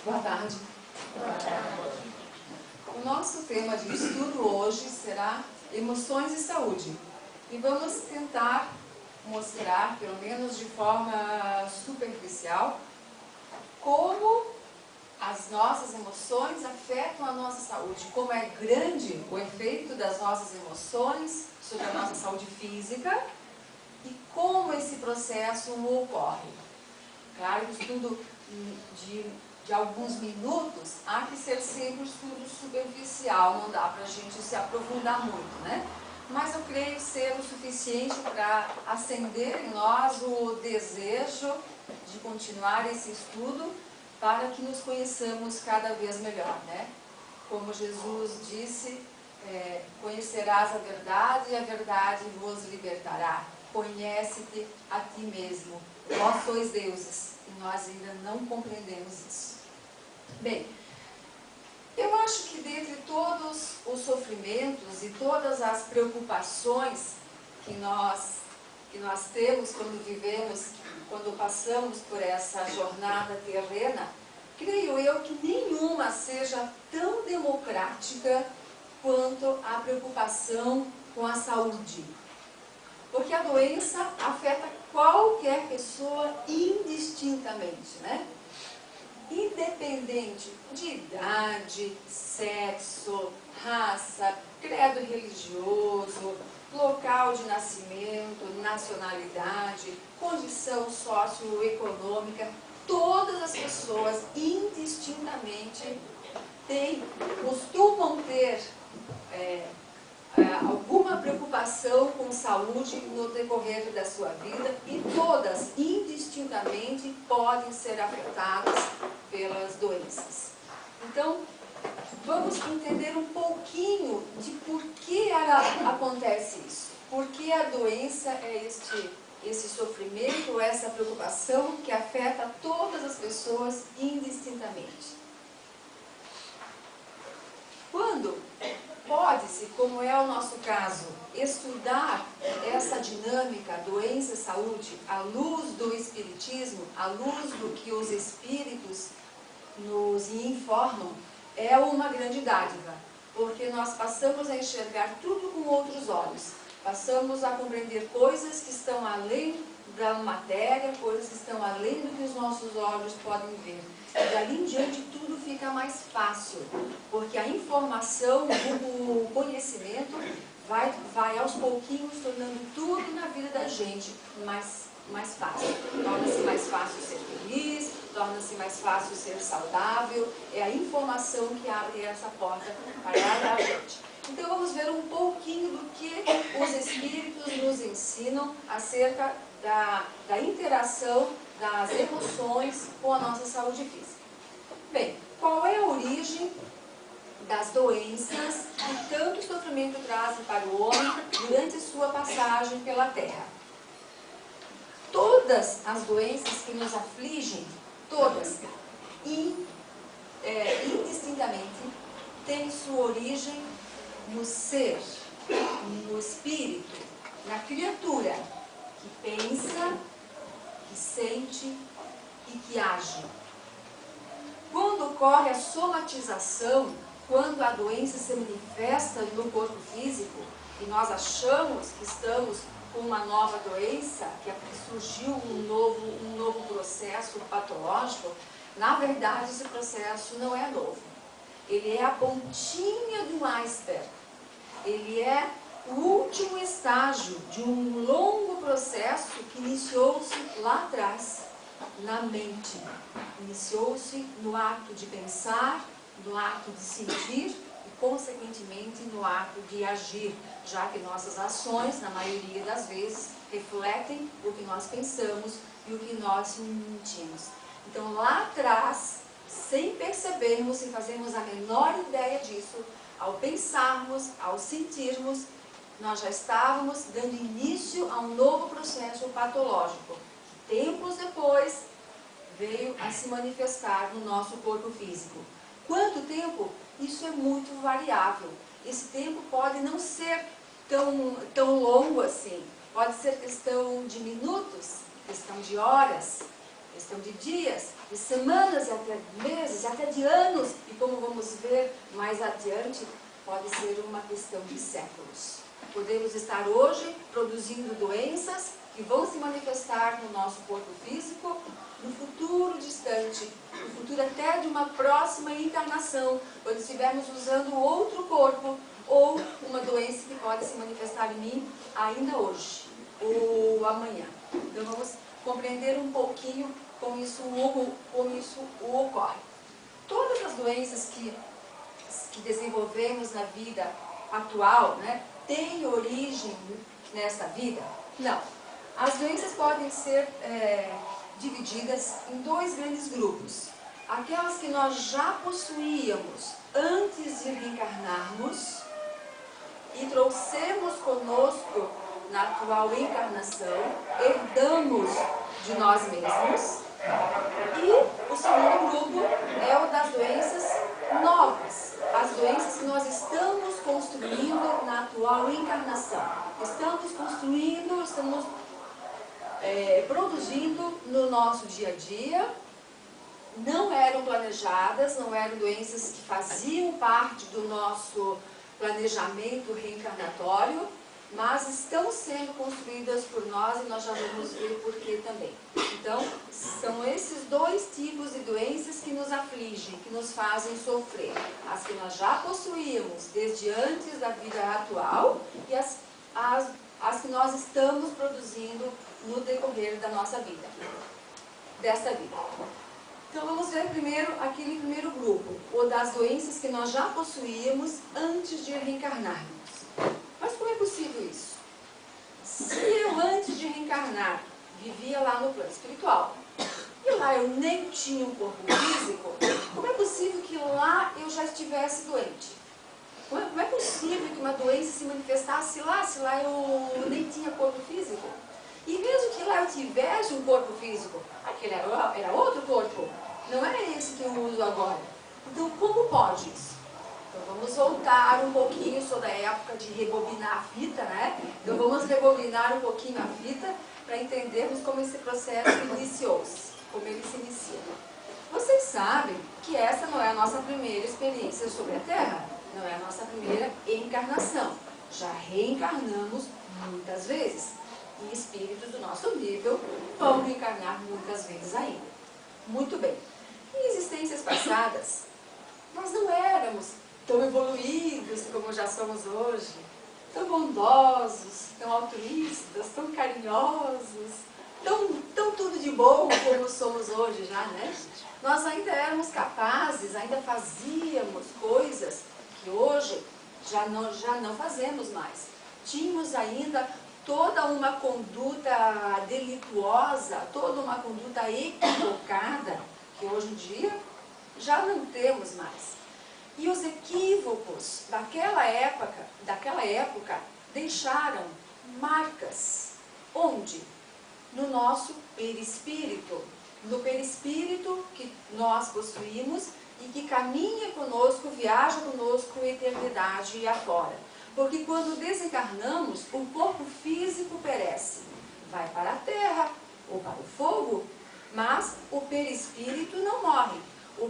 Boa tarde. O nosso tema de estudo hoje será emoções e saúde. E vamos tentar mostrar, pelo menos de forma superficial, como as nossas emoções afetam a nossa saúde, como é grande o efeito das nossas emoções sobre a nossa saúde física e como esse processo ocorre. Claro, o estudo de alguns minutos há que ser sempre um estudo superficial, não dá para a gente se aprofundar muito, né? Mas eu creio ser o suficiente para acender em nós o desejo de continuar esse estudo para que nos conheçamos cada vez melhor, né? Como Jesus disse, conhecerás a verdade e a verdade vos libertará. Conhece-te a ti mesmo. Vós sois deuses e nós ainda não compreendemos isso. Bem, eu acho que dentre todos os sofrimentos e todas as preocupações que nós temos quando passamos por essa jornada terrena, creio eu que nenhuma seja tão democrática quanto a preocupação com a saúde. Porque a doença afeta qualquer pessoa indistintamente, né? Independente de idade, sexo, raça, credo religioso, local de nascimento, nacionalidade, condição socioeconômica, todas as pessoas indistintamente costumam ter alguma preocupação com saúde no decorrer da sua vida e todas indistintamente podem ser afetadas pelas doenças. Então, vamos entender um pouquinho de por que acontece isso. Por que a doença é esse sofrimento, essa preocupação que afeta todas as pessoas indistintamente. Quando pode-se, como é o nosso caso, estudar essa dinâmica doença-saúde à luz do Espiritismo, à luz do que os Espíritos nos informam, é uma grande dádiva, porque nós passamos a enxergar tudo com outros olhos, passamos a compreender coisas que estão além da matéria, coisas que estão além do que os nossos olhos podem ver. E dali em diante tudo fica mais fácil, porque a informação, o conhecimento vai aos pouquinhos tornando tudo na vida da gente mais fácil. Torna-se mais fácil ser feliz, torna-se mais fácil ser saudável. É a informação que abre essa porta para a gente. Então vamos ver um pouquinho do que os Espíritos nos ensinam acerca da interação das emoções com a nossa saúde física. Bem, qual é a origem das doenças que tanto sofrimento trazem para o homem durante sua passagem pela Terra? Todas as doenças que nos afligem, todas, indistintamente, têm sua origem no ser, no espírito, na criatura que pensa, que sente e que age. Quando ocorre a somatização, quando a doença se manifesta no corpo físico e nós achamos que estamos com uma nova doença, que surgiu um novo processo patológico, na verdade esse processo não é novo. Ele é a pontinha do iceberg. Ele é o último estágio de um longo processo que iniciou-se lá atrás, na mente. Iniciou-se no ato de pensar, no ato de sentir e, consequentemente, no ato de agir, já que nossas ações, na maioria das vezes, refletem o que nós pensamos e o que nós sentimos. Então, lá atrás, sem percebermos, sem fazermos a menor ideia disso, ao pensarmos, ao sentirmos, nós já estávamos dando início a um novo processo patológico, que tempos depois veio a se manifestar no nosso corpo físico. Quanto tempo? Isso é muito variável. Esse tempo pode não ser tão longo assim. Pode ser questão de minutos, questão de horas, questão de dias, de semanas, até meses, até de anos, e como vamos ver mais adiante, pode ser uma questão de séculos. Podemos estar hoje produzindo doenças que vão se manifestar no nosso corpo físico no futuro distante, no futuro até de uma próxima encarnação, quando estivermos usando outro corpo, ou uma doença que pode se manifestar em mim ainda hoje, ou amanhã. Então vamos compreender um pouquinho como isso ocorre. Todas as doenças que desenvolvemos na vida atual, né, têm origem nesta vida? Não. As doenças podem ser divididas em dois grandes grupos. Aquelas que nós já possuíamos antes de reencarnarmos e trouxemos conosco na atual encarnação, herdamos de nós mesmos. E o segundo grupo é o das doenças novas, as doenças que nós estamos construindo na atual encarnação. Estamos construindo, estamos produzindo no nosso dia a dia, não eram planejadas, não eram doenças que faziam parte do nosso planejamento reencarnatório, mas estão sendo construídas por nós e nós já vamos ver por que também. Então, são esses dois tipos de doenças que nos afligem, que nos fazem sofrer. As que nós já possuímos desde antes da vida atual e as que nós estamos produzindo no decorrer da nossa vida, desta vida. Então vamos ver primeiro aquele primeiro grupo, o das doenças que nós já possuíamos antes de reencarnarmos. Mas como é possível isso? Se eu antes de reencarnar vivia lá no plano espiritual, e lá eu nem tinha um corpo físico, como é possível que lá eu já estivesse doente? Como é possível que uma doença se manifestasse lá, se lá eu nem tinha corpo físico? E mesmo que lá eu tivesse um corpo físico, aquele era outro corpo, não é esse que eu uso agora. Então como pode isso? Então vamos voltar um pouquinho sobre a época de rebobinar a fita, né? Então vamos rebobinar um pouquinho a fita para entendermos como esse processo iniciou-se, como ele se inicia. Vocês sabem que essa não é a nossa primeira experiência sobre a Terra, não é a nossa primeira encarnação. Já reencarnamos muitas vezes. E espíritos do nosso nível vão reencarnar muitas vezes ainda. Muito bem. Em existências passadas, nós não éramos tão evoluídos como já somos hoje, tão bondosos, tão altruístas, tão carinhosos, tão tudo de bom como somos hoje já, né? Nós ainda éramos capazes, ainda fazíamos coisas que hoje já não fazemos mais. Tínhamos ainda toda uma conduta delituosa, toda uma conduta equivocada, que hoje em dia já não temos mais. E os equívocos daquela época deixaram marcas. Onde? No nosso perispírito. No perispírito que nós possuímos e que caminha conosco, viaja conosco a eternidade afora. Porque quando desencarnamos, o corpo físico perece. Vai para a terra ou para o fogo, mas o perispírito não morre. O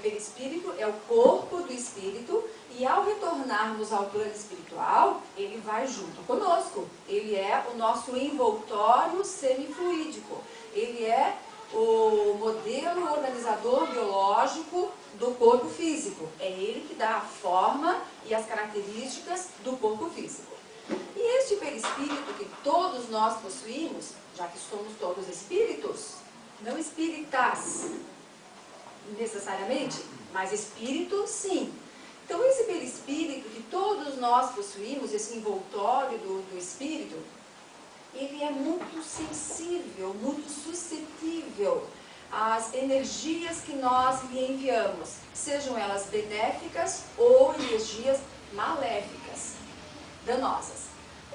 perispírito é o corpo do espírito e ao retornarmos ao plano espiritual, ele vai junto conosco. Ele é o nosso envoltório semifluídico. Ele é o modelo organizador biológico do corpo físico. É ele que dá a forma e as características do corpo físico. E este perispírito que todos nós possuímos, já que somos todos espíritos, não espíritas necessariamente, mas espírito sim. Então esse perispírito que todos nós possuímos, esse envoltório do espírito, ele é muito sensível, muito suscetível às energias que nós lhe enviamos, sejam elas benéficas ou energias maléficas, danosas.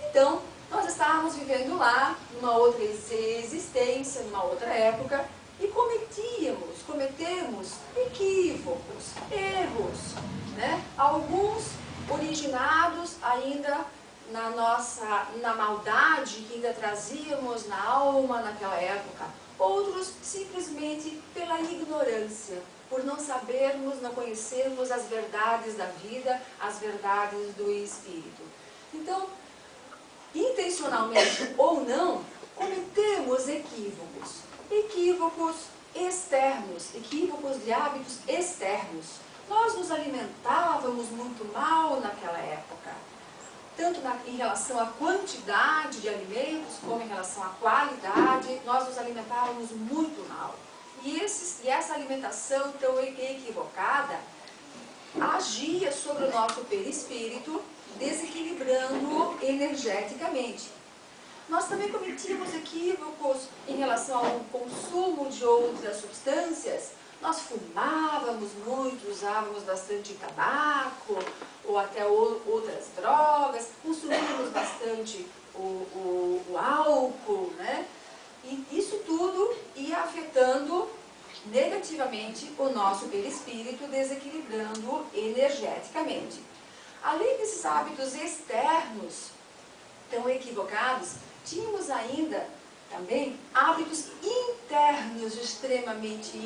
Então, nós estávamos vivendo lá, numa outra existência, numa outra época, e cometemos equívocos, erros, né? Alguns originados ainda na maldade que ainda trazíamos na alma naquela época. outros simplesmente pela ignorância, por não sabermos, não conhecermos as verdades da vida, as verdades do Espírito. Então, intencionalmente ou não, cometemos equívocos. Equívocos externos, equívocos de hábitos externos. Nós nos alimentávamos muito mal naquela época, tanto em relação à quantidade de alimentos, como em relação à qualidade, nós nos alimentávamos muito mal. E essa alimentação tão equivocada agia sobre o nosso perispírito, desequilibrando energeticamente. Nós também cometíamos equívocos em relação ao consumo de outras substâncias. Nós fumávamos muito, usávamos bastante tabaco, ou até outras drogas, consumíamos bastante o álcool, né? E isso tudo ia afetando negativamente o nosso perispírito, desequilibrando energeticamente. Além desses hábitos externos tão equivocados, tínhamos ainda também hábitos internos extremamente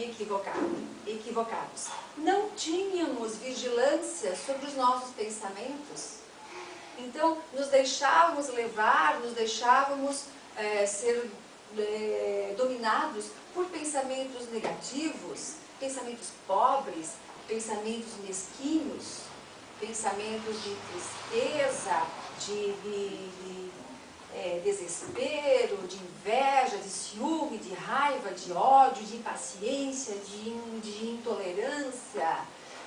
equivocados. Não tínhamos vigilância sobre os nossos pensamentos. Então, nos deixávamos levar, nos deixávamos ser dominados por pensamentos negativos, pensamentos pobres, pensamentos mesquinhos, pensamentos de tristeza, de desespero, de inveja, de ciúme, de raiva, de ódio, de impaciência, de intolerância.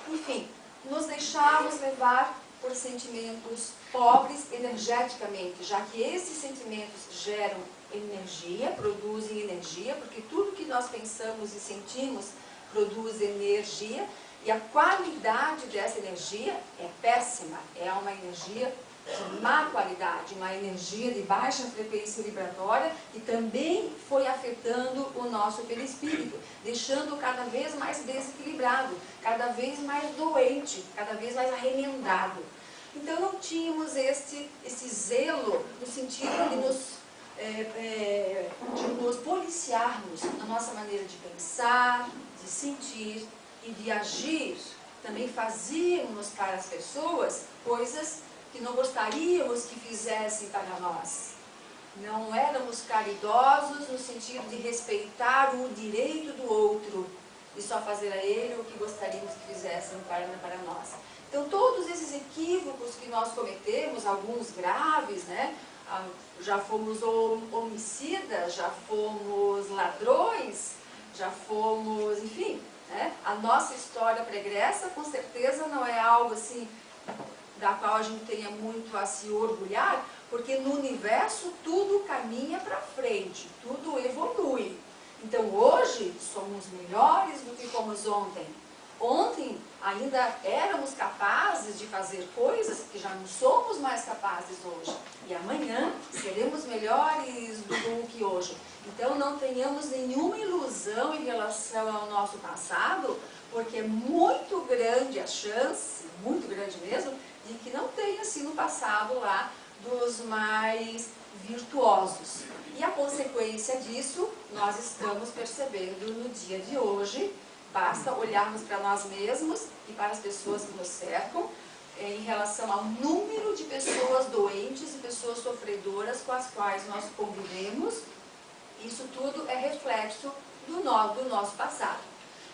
Enfim, nos deixávamos levar por sentimentos pobres energeticamente, já que esses sentimentos geram energia, produzem energia, porque tudo que nós pensamos e sentimos produz energia, e a qualidade dessa energia é péssima, é uma energia de má qualidade, uma energia de baixa frequência vibratória, que também foi afetando o nosso perispírito, deixando cada vez mais desequilibrado, cada vez mais doente, cada vez mais arremendado. Então não tínhamos esse zelo no sentido de nos policiarmos na nossa maneira de pensar, de sentir e de agir. Também fazíamos para as pessoas coisas que não gostaríamos que fizessem para nós. Não éramos caridosos no sentido de respeitar o direito do outro e só fazer a ele o que gostaríamos que fizessem para nós. Então, todos esses equívocos que nós cometemos, alguns graves, né? Já fomos homicidas, já fomos ladrões, já fomos, enfim, né? A nossa história pregressa, com certeza, não é algo assim da qual a gente tenha muito a se orgulhar, porque no universo tudo caminha para frente, tudo evolui. Então hoje somos melhores do que fomos ontem. Ontem ainda éramos capazes de fazer coisas que já não somos mais capazes hoje. E amanhã seremos melhores do que hoje. Então não tenhamos nenhuma ilusão em relação ao nosso passado, porque é muito grande a chance, muito grande mesmo, de que não tenha sido o passado lá dos mais virtuosos. E a consequência disso nós estamos percebendo no dia de hoje. Basta olharmos para nós mesmos e para as pessoas que nos cercam em relação ao número de pessoas doentes e pessoas sofredoras com as quais nós convivemos. Isso tudo é reflexo do nosso passado.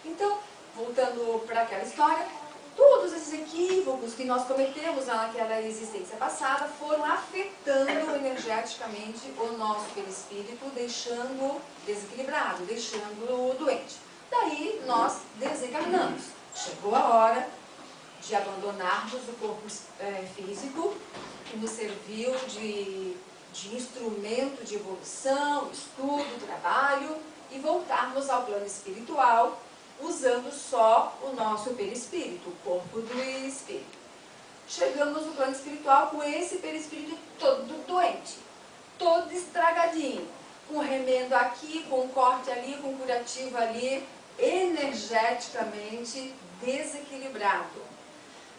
Então, voltando para aquela história, todos esses equívocos que nós cometemos naquela existência passada foram afetando energeticamente o nosso perispírito, deixando desequilibrado, deixando doente. Daí nós desencarnamos. Chegou a hora de abandonarmos o corpo físico, que nos serviu de instrumento de evolução, estudo, trabalho, e voltarmos ao plano espiritual, usando só o nosso perispírito, o corpo do espírito. Chegamos no plano espiritual com esse perispírito todo doente, todo estragadinho, com remendo aqui, com corte ali, com curativo ali, energeticamente desequilibrado.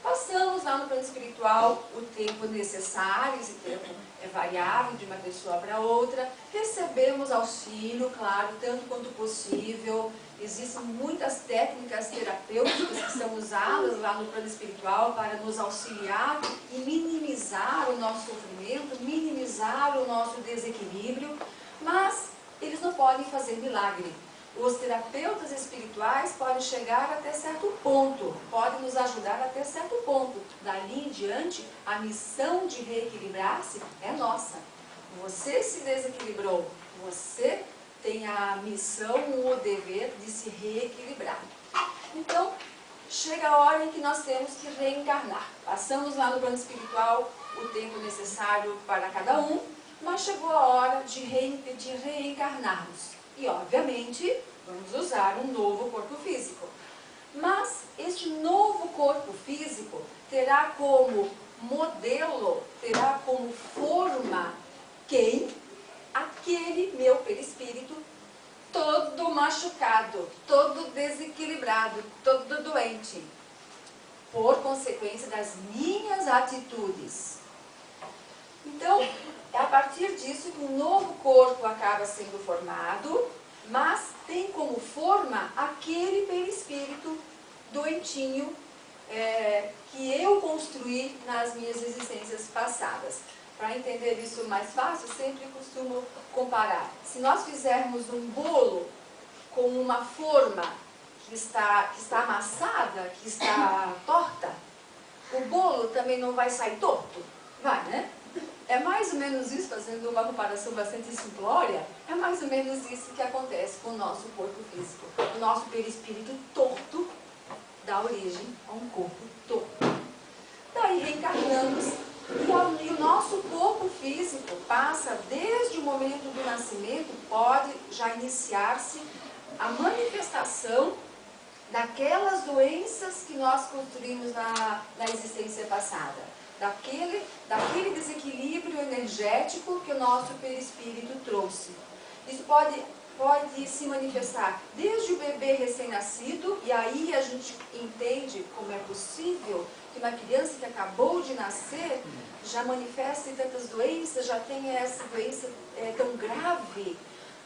Passamos lá no plano espiritual o tempo necessário, esse tempo é variável de uma pessoa para outra, recebemos auxílio, claro, tanto quanto possível. Existem muitas técnicas terapêuticas que são usadas lá no plano espiritual para nos auxiliar e minimizar o nosso sofrimento, minimizar o nosso desequilíbrio, mas eles não podem fazer milagre. Os terapeutas espirituais podem chegar até certo ponto, podem nos ajudar até certo ponto. Dali em diante, a missão de reequilibrar-se é nossa. Você se desequilibrou, você tem a missão, o dever de se reequilibrar. Então, chega a hora em que nós temos que reencarnar. Passamos lá no plano espiritual o tempo necessário para cada um, mas chegou a hora de reencarnarmos. E, obviamente, vamos usar um novo corpo físico. Mas este novo corpo físico terá como modelo, terá como forma quem? Aquele meu perispírito todo machucado, todo desequilibrado, todo doente, por consequência das minhas atitudes. Então, é a partir disso que um novo corpo acaba sendo formado, mas tem como forma aquele perispírito doentinho que eu construí nas minhas existências passadas. Para entender isso mais fácil, sempre costumo comparar. Se nós fizermos um bolo com uma forma que está amassada, que está torta, o bolo também não vai sair torto? Vai, né? É mais ou menos isso, fazendo uma comparação bastante simplória, é mais ou menos isso que acontece com o nosso corpo físico. O nosso perispírito torto dá origem a um corpo torto. Daí reencarnamos e o nosso corpo físico passa, desde o momento do nascimento, pode já iniciar-se a manifestação daquelas doenças que nós construímos na existência passada. Daquele desequilíbrio energético que o nosso perispírito trouxe. Isso pode se manifestar desde o bebê recém-nascido, e aí a gente entende como é possível que uma criança que acabou de nascer já manifeste tantas doenças, já tenha essa doença tão grave.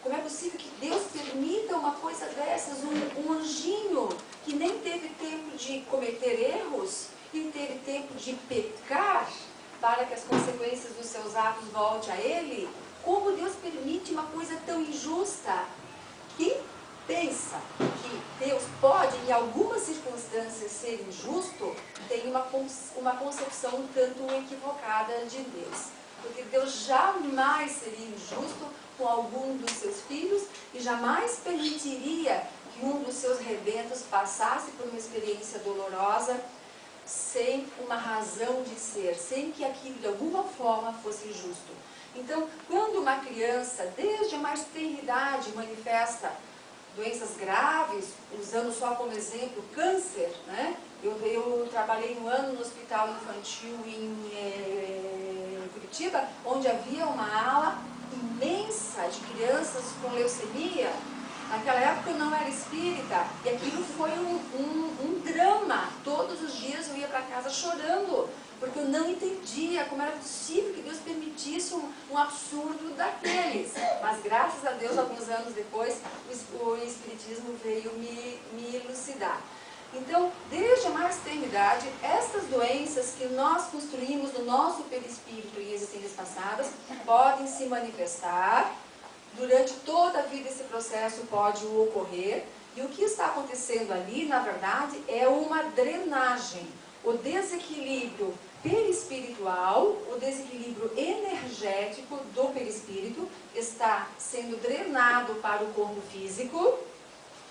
Como é possível que Deus permita uma coisa dessas, um anjinho que nem teve tempo de cometer erros, e teve tempo de pecar para que as consequências dos seus atos voltem a ele? Como Deus permite uma coisa tão injusta? Quem pensa que Deus pode, em algumas circunstâncias, ser injusto, tem uma concepção um tanto equivocada de Deus. Porque Deus jamais seria injusto com algum dos seus filhos e jamais permitiria que um dos seus rebentos passasse por uma experiência dolorosa sem uma razão de ser, sem que aquilo de alguma forma fosse justo. Então, quando uma criança, desde a mais tenra idade, manifesta doenças graves, usando só como exemplo câncer, né? Eu trabalhei um ano no hospital infantil em Curitiba, onde havia uma ala imensa de crianças com leucemia. Naquela época eu não era espírita e aquilo foi um drama. Todos os dias eu ia para casa chorando, porque eu não entendia como era possível que Deus permitisse um absurdo daqueles. Mas graças a Deus, alguns anos depois, o Espiritismo veio me elucidar. Então, desde a mais tenra idade, essas doenças que nós construímos no nosso perispírito em existências passadas podem se manifestar. Durante toda a vida esse processo pode ocorrer, e o que está acontecendo ali, na verdade, é uma drenagem. O desequilíbrio perispiritual, o desequilíbrio energético do perispírito está sendo drenado para o corpo físico,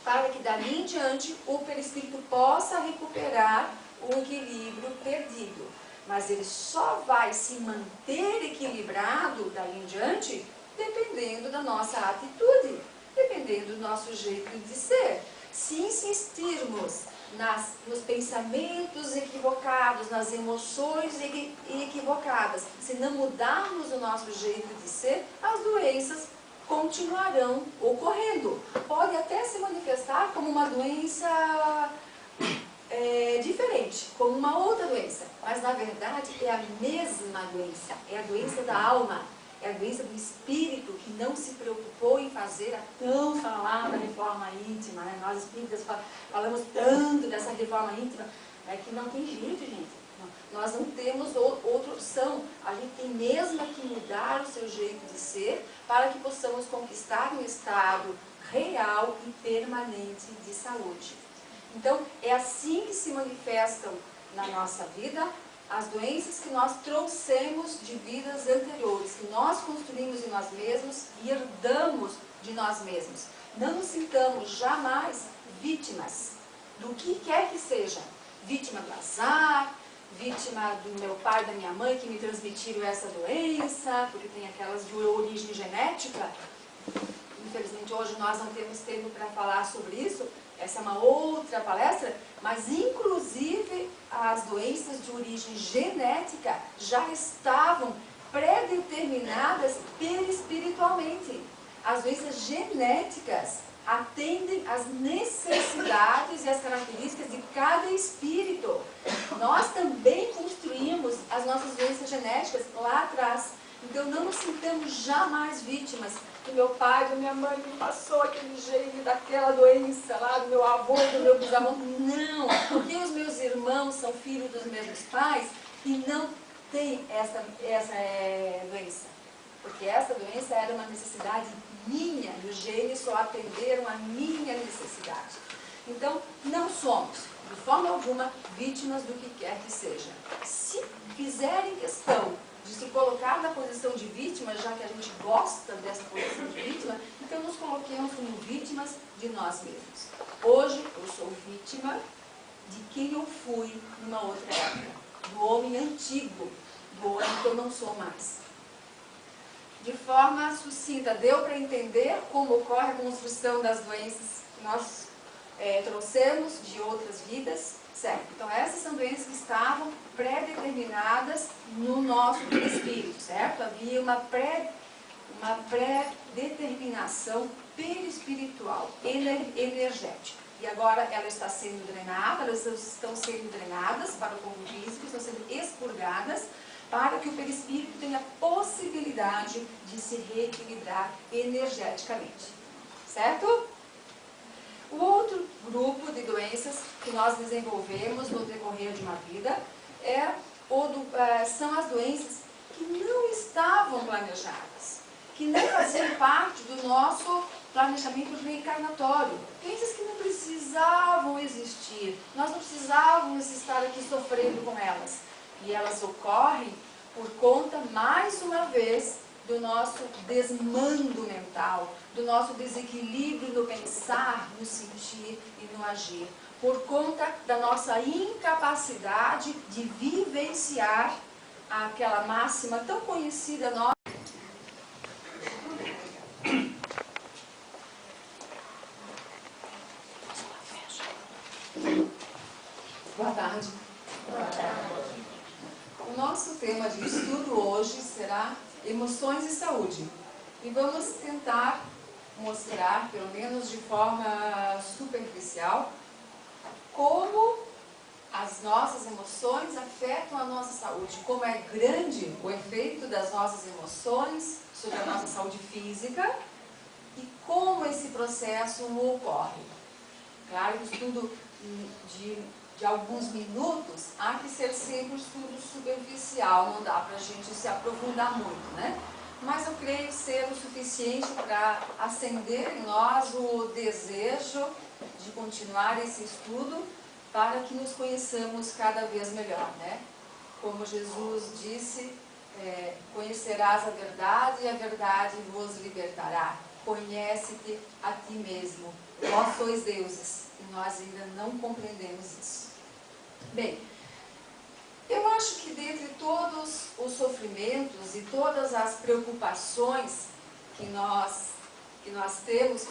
para que dali em diante o perispírito possa recuperar o equilíbrio perdido. Mas ele só vai se manter equilibrado dali em diante dependendo da nossa atitude, dependendo do nosso jeito de ser. Se insistirmos nos pensamentos equivocados, nas emoções equivocadas, se não mudarmos o nosso jeito de ser, as doenças continuarão ocorrendo. Pode até se manifestar como uma doença diferente, como uma outra doença. mas na verdade é a mesma doença, é a doença da alma, é a doença do espírito que não se preocupou em fazer a tão falada reforma íntima, né? Nós espíritas falamos tanto dessa reforma íntima, que não tem jeito, gente. Nós não temos outra opção, a gente tem mesmo que mudar o seu jeito de ser para que possamos conquistar um estado real e permanente de saúde. Então, é assim que se manifestam na nossa vida as doenças que nós trouxemos de vidas anteriores, que nós construímos em nós mesmos e herdamos de nós mesmos. Não nos sintamos jamais vítimas do que quer que seja. Vítima do azar, vítima do meu pai e da minha mãe que me transmitiram essa doença, porque tem aquelas de origem genética. Infelizmente hoje nós não temos tempo para falar sobre isso, essa é uma outra palestra, mas inclusive as doenças de origem genética já estavam pré-determinadas perispiritualmente. As doenças genéticas atendem às necessidades e às características de cada espírito. Nós também construímos as nossas doenças genéticas lá atrás. Então não nos sintamos jamais vítimas do meu pai, da minha mãe que passou aquele jeito, daquela doença lá, do meu avô, do meu bisavô. Não, porque os meus irmãos são filhos dos mesmos pais e não têm essa doença. Porque essa doença era uma necessidade minha, e os genes só atenderam a minha necessidade. Então, não somos, de forma alguma, vítimas do que quer que seja. Se fizerem questão de se colocar na posição de vítima, já que a gente gosta dessa posição de vítima, então nos coloquemos como vítimas de nós mesmos. Hoje, eu sou vítima de quem eu fui numa outra época, do homem antigo, do homem que eu não sou mais. De forma sucinta, deu para entender como ocorre a construção das doenças que nós trouxemos de outras vidas, certo? Então essas são doenças que estavam pré-determinadas no nosso perispírito, certo? Havia uma pré-determinação perispiritual, energética. E agora ela está sendo drenada, elas estão sendo drenadas para o corpo físico, estão sendo expurgadas, para que o perispírito tenha possibilidade de se reequilibrar energeticamente, certo? O outro grupo de doenças que nós desenvolvemos no decorrer de uma vida são as doenças que não estavam planejadas, que não faziam parte do nosso planejamento reencarnatório, doenças que não precisavam existir, nós não precisávamos estar aqui sofrendo com elas. E elas ocorrem por conta, mais uma vez, do nosso desmando mental, do nosso desequilíbrio no pensar, no sentir e no agir, por conta da nossa incapacidade de vivenciar aquela máxima tão conhecida nossa. Boa tarde. Boa tarde. O nosso tema de estudo hoje será emoções e saúde. E vamos tentar mostrar, pelo menos de forma superficial, como as nossas emoções afetam a nossa saúde, como é grande o efeito das nossas emoções sobre a nossa saúde física e como esse processo ocorre. Claro, o estudo de alguns minutos, há que ser sempre um estudo superficial, não dá para a gente se aprofundar muito, né? Mas eu creio ser o suficiente para acender em nós o desejo de continuar esse estudo para que nos conheçamos cada vez melhor, né? Como Jesus disse, conhecerás a verdade e a verdade vos libertará. Conhece-te a ti mesmo. Vós sois deuses e nós ainda não compreendemos isso. Bem, eu acho que dentre todos os sofrimentos e todas as preocupações que nós temos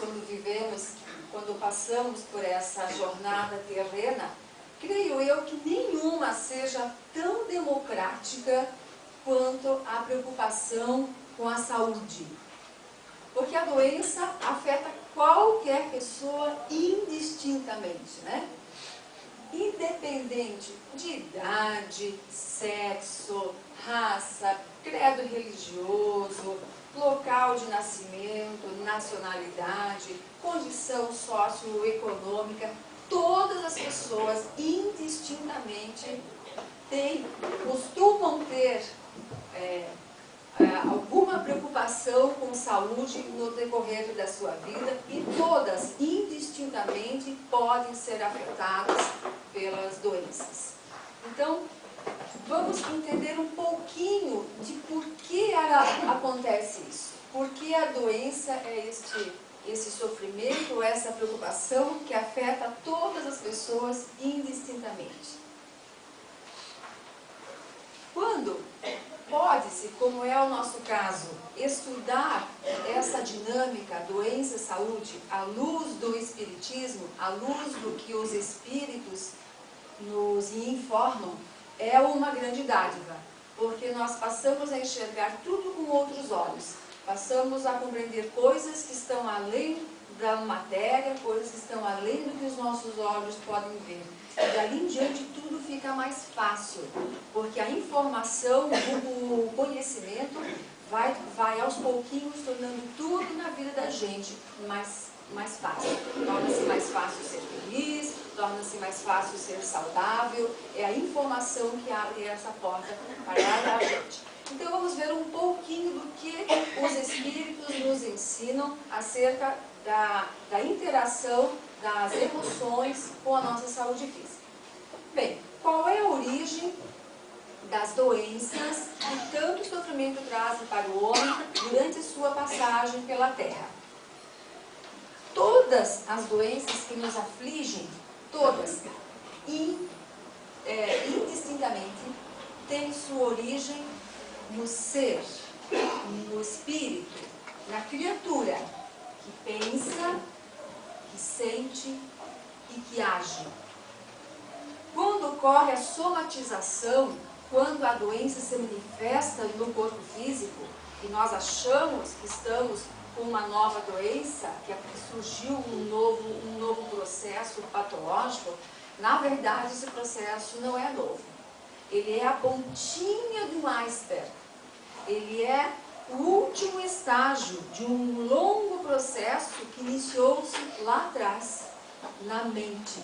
quando passamos por essa jornada terrena, creio eu que nenhuma seja tão democrática quanto a preocupação com a saúde. Porque a doença afeta qualquer pessoa indistintamente, né? Independente independente de idade, sexo, raça, credo religioso, local de nascimento, nacionalidade, condição socioeconômica, todas as pessoas indistintamente costumam ter alguma preocupação com saúde no decorrer da sua vida e todas, indistintamente, podem ser afetadas pelas doenças. Então, vamos entender um pouquinho de por que acontece isso. Por que a doença é esse sofrimento, essa preocupação que afeta todas as pessoas indistintamente. Quando pode-se, como é o nosso caso, estudar essa dinâmica doença-saúde à luz do Espiritismo, à luz do que os Espíritos nos informam, é uma grande dádiva, porque nós passamos a enxergar tudo com outros olhos, passamos a compreender coisas que estão além da matéria, coisas que estão além do que os nossos olhos podem ver. E dali em diante tudo fica mais fácil, porque a informação, o conhecimento vai aos pouquinhos tornando tudo na vida da gente mais fácil. Torna-se mais fácil ser feliz, torna-se mais fácil ser saudável. É a informação que abre essa porta para a gente. Então vamos ver um pouquinho do que os Espíritos nos ensinam acerca da interação das emoções com a nossa saúde física. Bem, qual é a origem das doenças que tanto sofrimento trazem para o homem durante sua passagem pela Terra? Todas as doenças que nos afligem, todas, indistintamente, têm sua origem no ser, no espírito, na criatura que pensa, que sente e que age. Quando ocorre a somatização, quando a doença se manifesta no corpo físico e nós achamos que estamos com uma nova doença, que surgiu um novo processo patológico, na verdade esse processo não é novo. Ele é a pontinha do iceberg. Ele é o último estágio de um longo processo que iniciou-se lá atrás, na mente.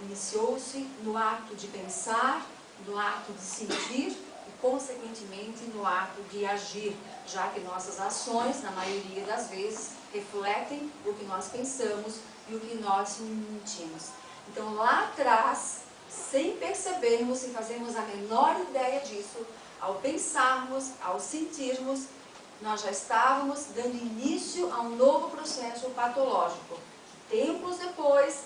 Iniciou-se no ato de pensar, no ato de sentir e, consequentemente, no ato de agir, já que nossas ações, na maioria das vezes, refletem o que nós pensamos e o que nós sentimos. Então, lá atrás, sem percebermos, sem fazermos a menor ideia disso, ao pensarmos, ao sentirmos, nós já estávamos dando início a um novo processo patológico, que tempos depois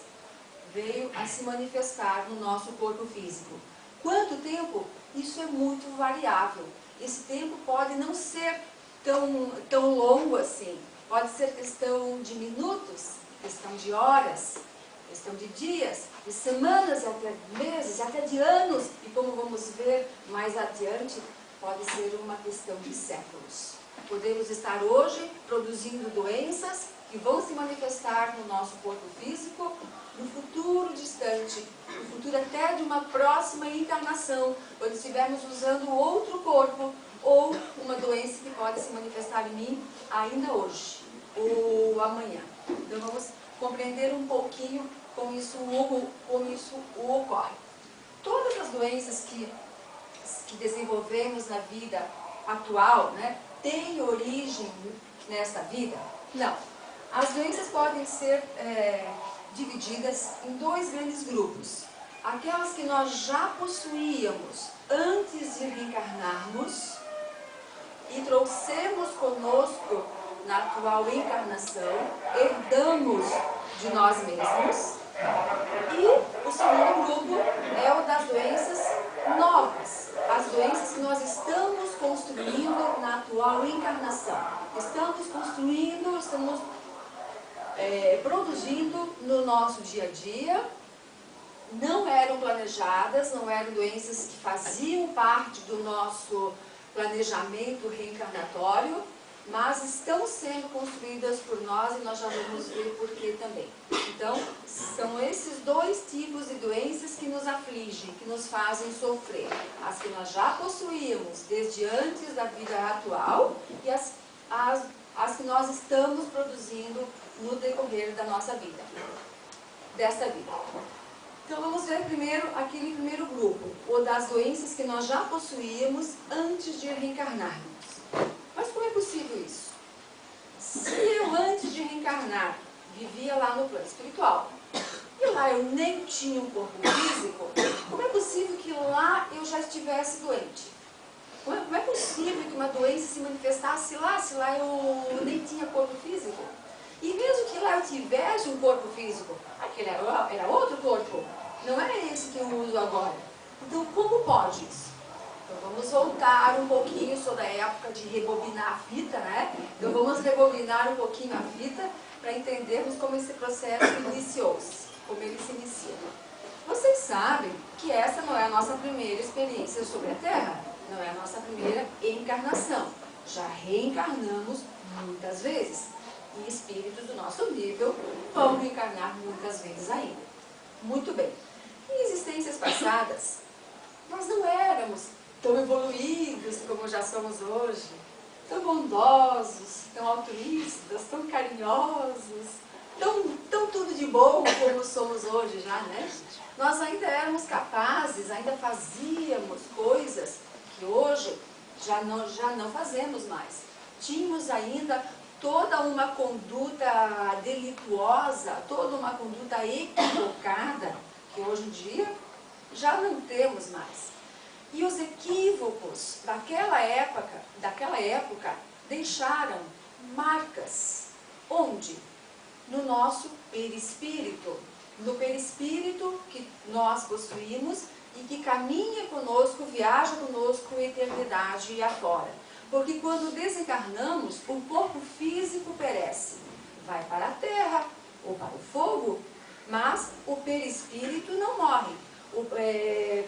veio a se manifestar no nosso corpo físico. Quanto tempo? Isso é muito variável. Esse tempo pode não ser tão longo assim. Pode ser questão de minutos, questão de horas, questão de dias, de semanas, até meses, até de anos. E como vamos ver mais adiante, pode ser uma questão de séculos. Podemos estar hoje produzindo doenças que vão se manifestar no nosso corpo físico no futuro distante, no futuro até de uma próxima encarnação, quando estivermos usando outro corpo, ou uma doença que pode se manifestar em mim ainda hoje, ou amanhã. Então vamos compreender um pouquinho como isso ocorre. Todas as doenças que desenvolvemos na vida atual, têm origem nesta vida? Não. As doenças podem ser divididas em dois grandes grupos. Aquelas que nós já possuíamos antes de reencarnarmos e trouxemos conosco na atual encarnação, herdamos de nós mesmos. E o segundo grupo é o das doenças novas, as doenças que nós estamos construindo na atual encarnação. Estamos construindo, estamos produzindo no nosso dia a dia, não eram planejadas, não eram doenças que faziam parte do nosso planejamento reencarnatório, mas estão sendo construídas por nós e nós já vamos ver por que também. Então, são esses dois tipos de doenças que nos afetam. afligem, que nos fazem sofrer. As que nós já possuímos desde antes da vida atual e as que nós estamos produzindo no decorrer da nossa vida, desta vida. Então vamos ver primeiro aquele primeiro grupo, o das doenças que nós já possuímos antes de reencarnarmos. Mas como é possível isso? Se eu antes de reencarnar vivia lá no plano espiritual, e lá eu nem tinha um corpo físico, como é possível que lá eu já estivesse doente? Como é possível que uma doença se manifestasse lá, se lá eu nem tinha corpo físico? E mesmo que lá eu tivesse um corpo físico, aquele era outro corpo, não é esse que eu uso agora. Então como pode isso? Então vamos voltar um pouquinho sobre a época de rebobinar a fita, né? Então vamos rebobinar um pouquinho a fita para entendermos como esse processo iniciou-se, como ele se inicia. Vocês sabem que essa não é a nossa primeira experiência sobre a Terra, não é a nossa primeira encarnação. Já reencarnamos muitas vezes. E espíritos do nosso nível vão reencarnar muitas vezes ainda. Muito bem. Em existências passadas, nós não éramos tão evoluídos como já somos hoje, tão bondosos, tão altruístas, tão carinhosos, tão tudo de bom como somos hoje já, né? Nós ainda éramos capazes, ainda fazíamos coisas que hoje já não fazemos mais. Tínhamos ainda toda uma conduta delituosa, toda uma conduta equivocada, que hoje em dia já não temos mais. E os equívocos daquela época deixaram marcas. Onde? No nosso perispírito. No perispírito que nós possuímos e que caminha conosco, viaja conosco a eternidade e afora. Porque quando desencarnamos, o corpo físico perece. Vai para a terra ou para o fogo, mas o perispírito não morre. O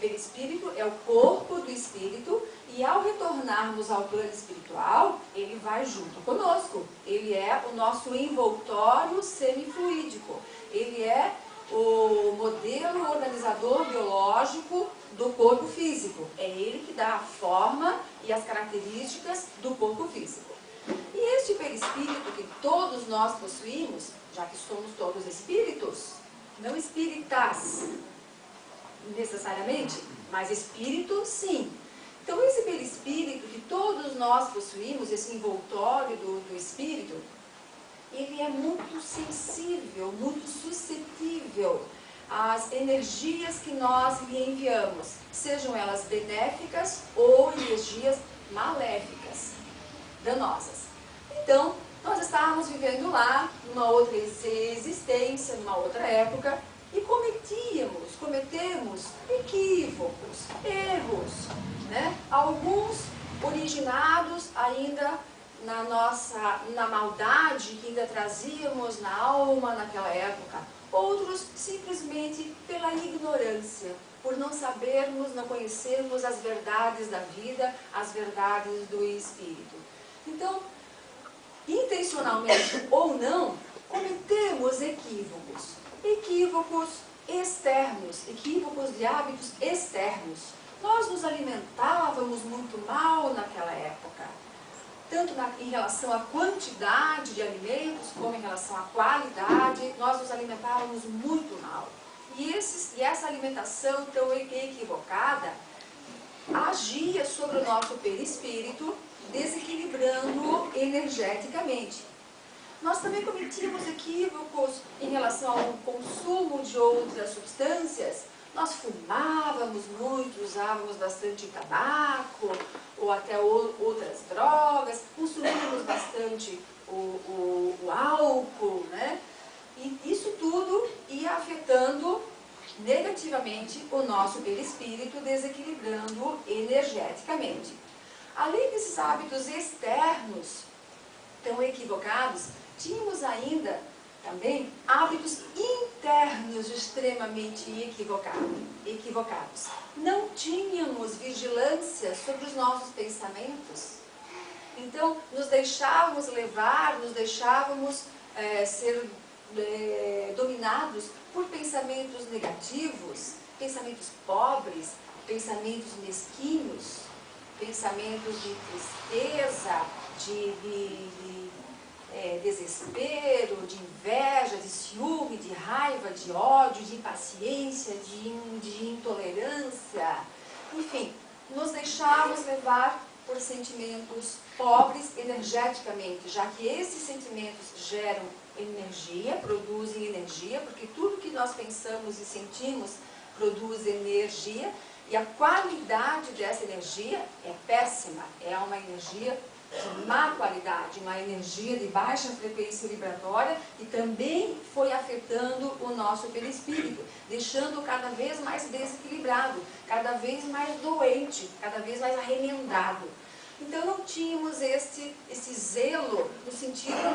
perispírito é o corpo do espírito e ao retornarmos ao plano espiritual, ele vai junto conosco. Ele é o nosso envoltório semifluídico. Ele é o modelo organizador biológico do corpo físico. É ele que dá a forma e as características do corpo físico. E este perispírito que todos nós possuímos, já que somos todos espíritos, não espíritas necessariamente, mas espírito sim. Então esse perispírito que todos nós possuímos, esse envoltório do espírito, ele é muito sensível, muito suscetível às energias que nós lhe enviamos, sejam elas benéficas ou energias maléficas, danosas. Então, nós estávamos vivendo lá, numa outra existência, numa outra época, e cometemos equívocos, erros, né? Alguns originados ainda na maldade que ainda trazíamos na alma naquela época, outros simplesmente pela ignorância, por não sabermos, não conhecermos as verdades da vida, as verdades do espírito. Então, intencionalmente ou não, cometemos equívocos externos, equívocos de hábitos externos. Nós nos alimentávamos muito mal naquela época, tanto em relação à quantidade de alimentos, como em relação à qualidade, nós nos alimentávamos muito mal. E essa alimentação tão equivocada agia sobre o nosso perispírito, desequilibrando-o energeticamente. Nós também cometíamos equívocos em relação ao consumo de outras substâncias. Nós fumávamos muito, usávamos bastante tabaco ou até outras drogas, consumíamos bastante o álcool, né? E isso tudo ia afetando negativamente o nosso perispírito, desequilibrando energeticamente. Além desses hábitos externos tão equivocados, tínhamos ainda também hábitos internos extremamente equivocados. Não tínhamos vigilância sobre os nossos pensamentos. Então, nos deixávamos levar, nos deixávamos ser dominados por pensamentos negativos, pensamentos pobres, pensamentos mesquinhos, pensamentos de tristeza, de desespero, de inveja, de ciúme, de raiva, de ódio, de impaciência, de intolerância. Enfim, nos deixamos levar por sentimentos pobres energeticamente, já que esses sentimentos geram energia, produzem energia, porque tudo que nós pensamos e sentimos produz energia, e a qualidade dessa energia é péssima, é uma energia de má qualidade, uma energia de baixa frequência vibratória, que também foi afetando o nosso perispírito, deixando cada vez mais desequilibrado, cada vez mais doente, cada vez mais arremendado. Então não tínhamos esse zelo no sentido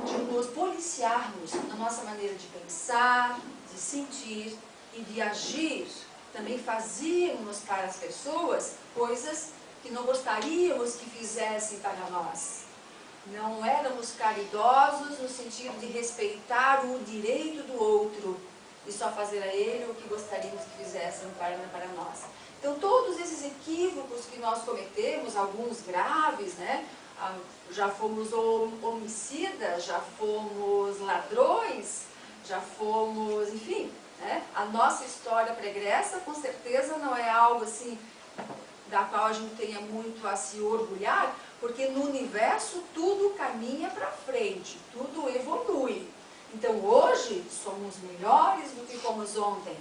de nos policiarmos na nossa maneira de pensar, de sentir e de agir. Também fazíamos para as pessoas coisas que não gostaríamos que fizessem para nós. Não éramos caridosos no sentido de respeitar o direito do outro e só fazer a ele o que gostaríamos que fizessem para nós. Então todos esses equívocos que nós cometemos, alguns graves, né? Já fomos homicidas, já fomos ladrões, já fomos, enfim, né? A nossa história pregressa com certeza não é algo assim da qual a gente tenha muito a se orgulhar, porque no universo tudo caminha para frente, tudo evolui. Então hoje somos melhores do que fomos ontem.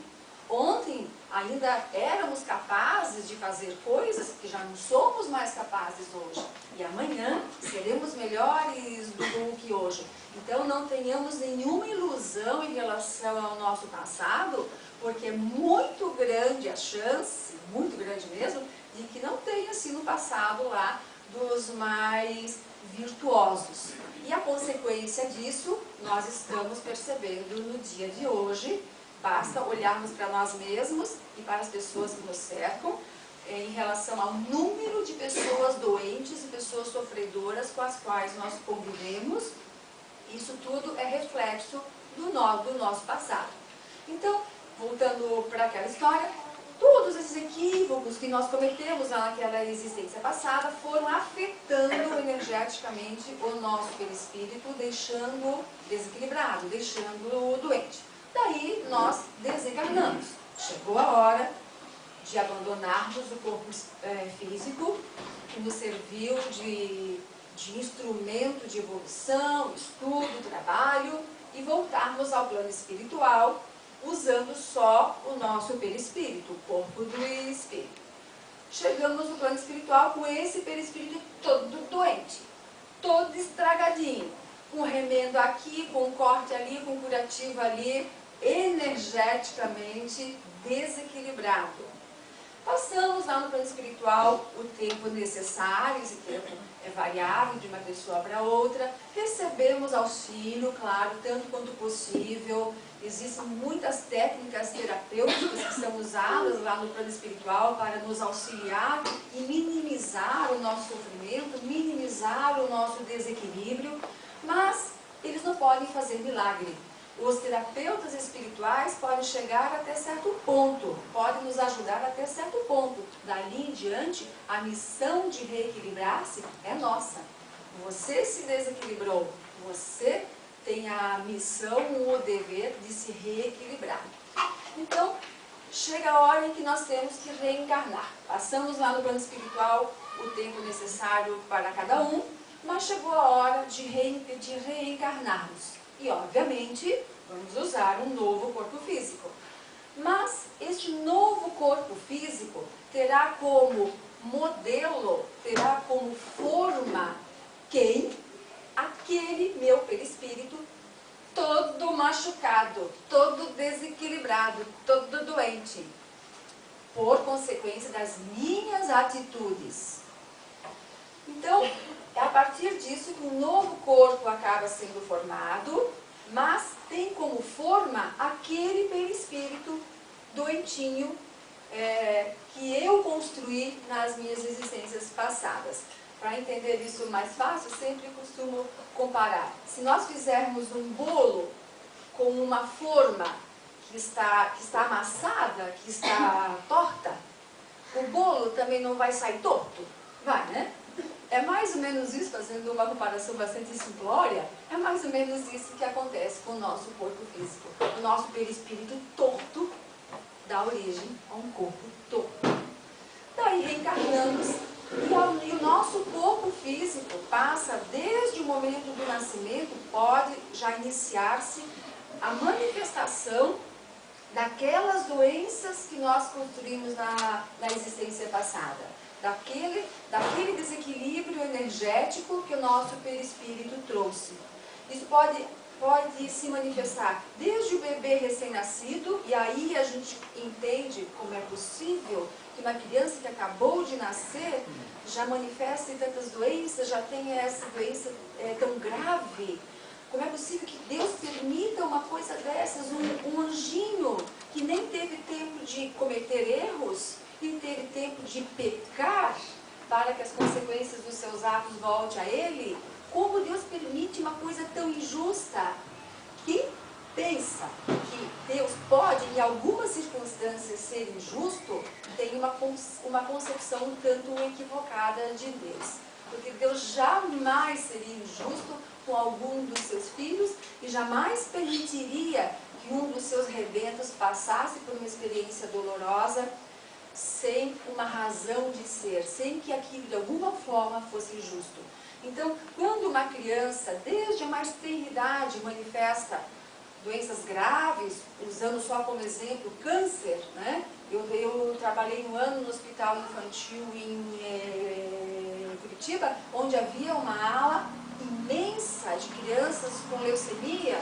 Ontem ainda éramos capazes de fazer coisas que já não somos mais capazes hoje. E amanhã seremos melhores do que hoje. Então não tenhamos nenhuma ilusão em relação ao nosso passado, porque é muito grande a chance, muito grande mesmo, de que não tenha sido o passado lá dos mais virtuosos. E a consequência disso nós estamos percebendo no dia de hoje. Basta olharmos para nós mesmos e para as pessoas que nos cercam em relação ao número de pessoas doentes e pessoas sofredoras com as quais nós convivemos. Isso tudo é reflexo do nosso passado. Então, voltando para aquela história, todos esses equívocos que nós cometemos naquela existência passada foram afetando energeticamente o nosso perispírito, deixando desequilibrado, deixando doente. Daí nós desencarnamos. Chegou a hora de abandonarmos o corpo físico, que nos serviu de instrumento de evolução, estudo, trabalho, e voltarmos ao plano espiritual, usando só o nosso perispírito, o corpo do espírito. Chegamos no plano espiritual com esse perispírito todo doente, todo estragadinho, com remendo aqui, com corte ali, com curativo ali, energeticamente desequilibrado. Passamos lá no plano espiritual o tempo necessário, esse tempo é variável de uma pessoa para outra, recebemos auxílio, claro, tanto quanto possível. Existem muitas técnicas terapêuticas que são usadas lá no plano espiritual para nos auxiliar e minimizar o nosso sofrimento, minimizar o nosso desequilíbrio, mas eles não podem fazer milagre. Os terapeutas espirituais podem chegar até certo ponto, podem nos ajudar até certo ponto. Dali em diante, a missão de reequilibrar-se é nossa. Você se desequilibrou, você tem a missão, o dever de se reequilibrar. Então, chega a hora em que nós temos que reencarnar. Passamos lá no plano espiritual o tempo necessário para cada um, mas chegou a hora de reencarnarmos. E, obviamente, vamos usar um novo corpo físico. Mas este novo corpo físico terá como modelo, terá como forma quem? Aquele meu perispírito todo machucado, todo desequilibrado, todo doente, por consequência das minhas atitudes. Então, é a partir disso que um novo corpo acaba sendo formado, mas tem como forma aquele perispírito doentinho que eu construí nas minhas existências passadas. Para entender isso mais fácil, sempre costumo comparar. Se nós fizermos um bolo com uma forma que está amassada, que está torta, o bolo também não vai sair torto? Vai, né? É mais ou menos isso, fazendo uma comparação bastante simplória, é mais ou menos isso que acontece com o nosso corpo físico. O nosso perispírito torto dá origem a um corpo torto. Daí reencarnamos e o nosso corpo físico passa, desde o momento do nascimento, pode já iniciar-se a manifestação daquelas doenças que nós construímos na existência passada. Daquele desequilíbrio energético que o nosso perispírito trouxe. Isso pode se manifestar desde o bebê recém-nascido, e aí a gente entende como é possível que uma criança que acabou de nascer já manifeste tantas doenças, já tenha essa doença tão grave. Como é possível que Deus permita uma coisa dessas, um anjinho que nem teve tempo de cometer erros, e teve tempo de pecar, para que as consequências dos seus atos voltem a ele? Como Deus permite uma coisa tão injusta? Que pensa que Deus pode, em algumas circunstâncias, ser injusto, tem uma concepção um tanto equivocada de Deus. Porque Deus jamais seria injusto com algum dos seus filhos e jamais permitiria que um dos seus rebentos passasse por uma experiência dolorosa sem uma razão de ser, sem que aquilo de alguma forma fosse justo. Então, quando uma criança, desde a mais tenra idade, manifesta doenças graves, usando só como exemplo câncer, né? Eu trabalhei um ano no hospital infantil em Curitiba, onde havia uma ala imensa de crianças com leucemia.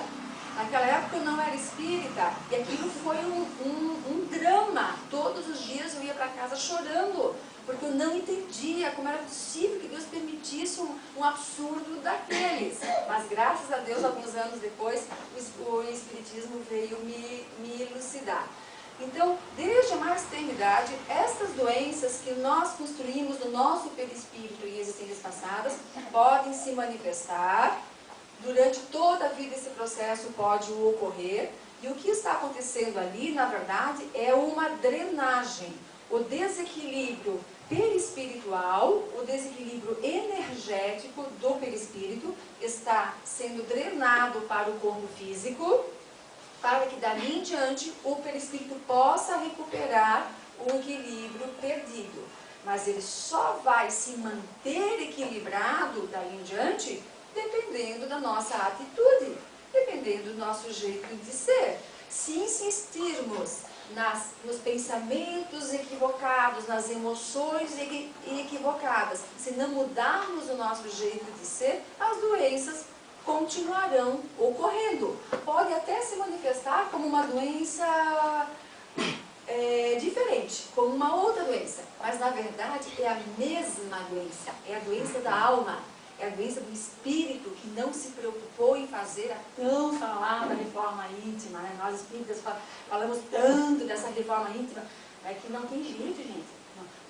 Naquela época eu não era espírita e aquilo foi um drama. Todos os dias eu ia para casa chorando, porque eu não entendia como era possível que Deus permitisse um absurdo daqueles. Mas graças a Deus, alguns anos depois, o Espiritismo veio me elucidar. Então, desde a mais tenra idade, essas doenças que nós construímos no nosso perispírito em existências passadas podem se manifestar. Durante toda a vida esse processo pode ocorrer, e o que está acontecendo ali, na verdade, é uma drenagem. O desequilíbrio perispiritual, o desequilíbrio energético do perispírito está sendo drenado para o corpo físico, para que dali em diante o perispírito possa recuperar o equilíbrio perdido. Mas ele só vai se manter equilibrado dali em diante dependendo da nossa atitude, dependendo do nosso jeito de ser. Se insistirmos nos pensamentos equivocados, nas emoções equivocadas, se não mudarmos o nosso jeito de ser, as doenças continuarão ocorrendo. Pode até se manifestar como uma doença diferente, como uma outra doença, mas na verdade é a mesma doença, é a doença da alma. É a doença do espírito que não se preocupou em fazer a tão falada reforma íntima, né? Nós espíritas falamos tanto dessa reforma íntima, que não tem jeito, gente.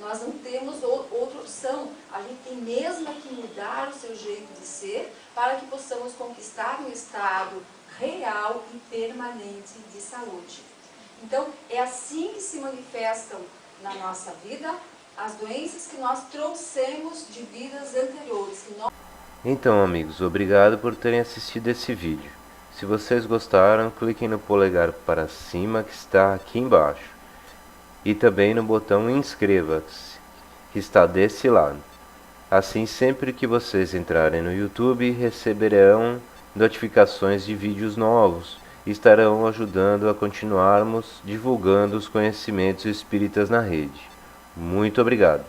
Nós não temos outra opção. A gente tem mesmo que mudar o seu jeito de ser para que possamos conquistar um estado real e permanente de saúde. Então, é assim que se manifestam na nossa vida as doenças que nós trouxemos de vidas anteriores. Então, amigos, obrigado por terem assistido esse vídeo. Se vocês gostaram, cliquem no polegar para cima que está aqui embaixo. E também no botão inscreva-se, que está desse lado. Assim, sempre que vocês entrarem no YouTube, receberão notificações de vídeos novos e estarão ajudando a continuarmos divulgando os conhecimentos espíritas na rede. Muito obrigado.